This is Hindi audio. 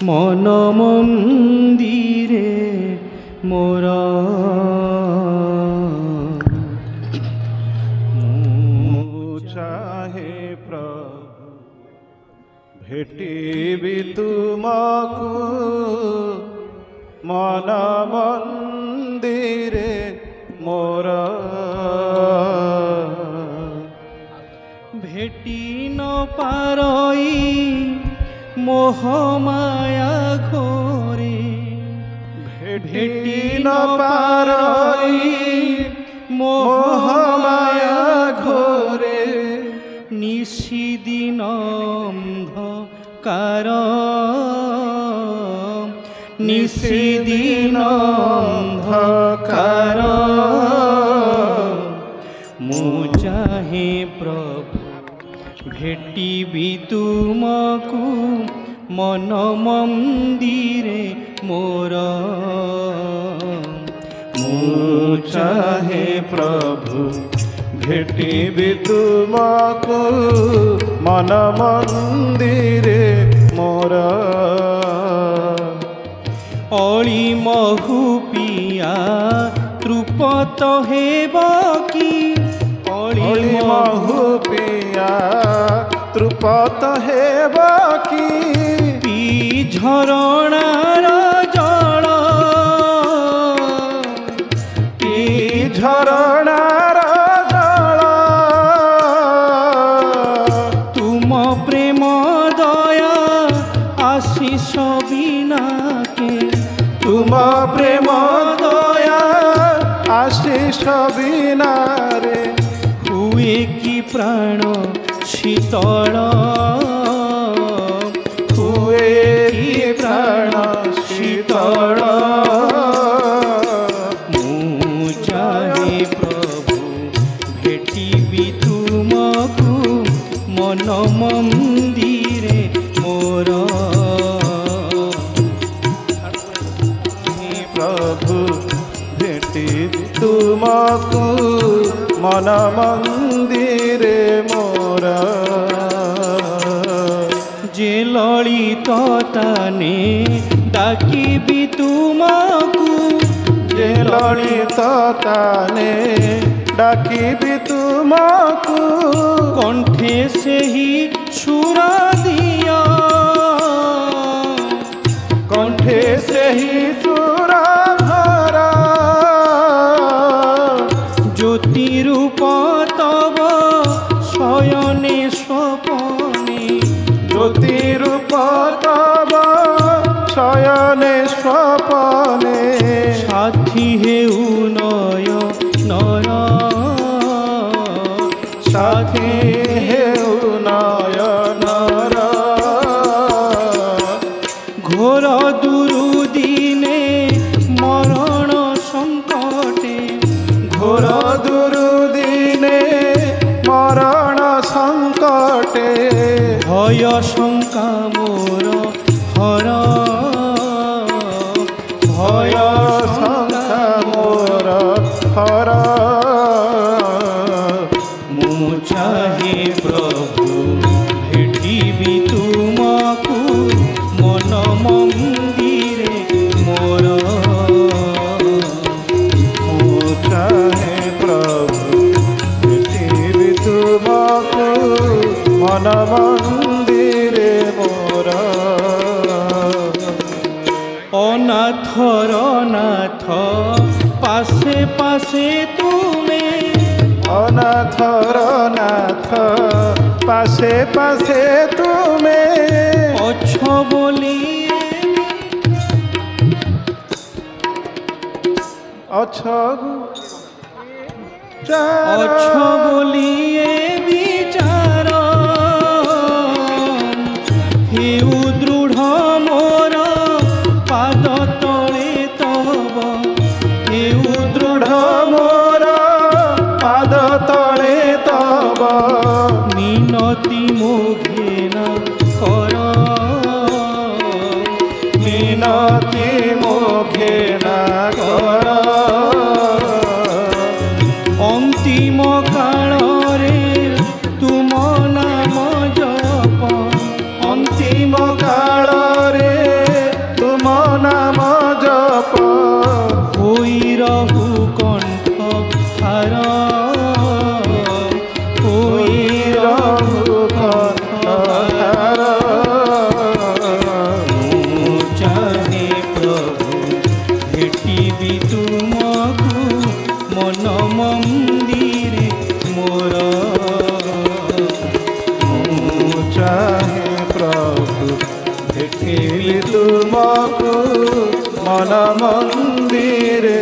मन मंदिरे मोरा चाहे प्रभु भेटिबि तुमको मन मंदिरे मोरा भेटी न पारई मोहमाया घोरे भेटी न पारई मोहमाया घोरे निशिदिन अंधकार निशिदिन अंधकार मु चाहे प्रभु भेटिबि तुमको मन मंदिरे मोरा मु चाहे प्रभु भेटिबि तुमको मन मंदिरे मोरा अली महु पिया तृपत हेब कि अली महु पिया तृपत हेब कि पी झरणार जल पी झरणार जल तुम प्रेम दया आशीष बिनाके तुम प्रेम दया आशीष बिना रे हुए कि प्राण शीतल हुए कि प्राण शीतल मु चाहे प्रभु भेटिबि तुमको मन मंदिरे मोरा प्रभु भेटिबि तुमको मन मंदिरे मोरा जे ललित ताने डाकिबि तुमको जे ललित ताने डाकिबि तुमको कंठे से ही सुरा दिया कंठे से ही सुरा भरा ज्योति रूप तब शयने स्वपने ज्योति रूप तब शयने स्वपने साथी हेउ नय नर साथी हेउ नयनर घोर दुरुदिने मरण संकटे घोर दुरुदिने मरण संकटे भय शंका मोर हर भय शंका मोर हर मु चाहे प्रभु भेटिबि तुमको मन मंदिरे मोरा मु चाहे प्रभु भेटिबि तुमको मन मंदिरे मोरा अनाथर नाथ पासे पासे तुमे अनाथर नाथ पासे पासे तुमे अछ बोली अछ अछ बोलिए विचार हेउ दृढ़ मोर पाद तले तब हेउ दृढ़ मोर पाद तले तब मिनति मोघेना कर मिनति मोघेना कर अंतिम काल रे भेटिबि तुमको मन मंदिरे मोर ମୁଁ ଚାହେଁ ପ୍ରଭୁ ଦେଖିବି ତୁମକୁ ମନ ମନ୍ଦିରେ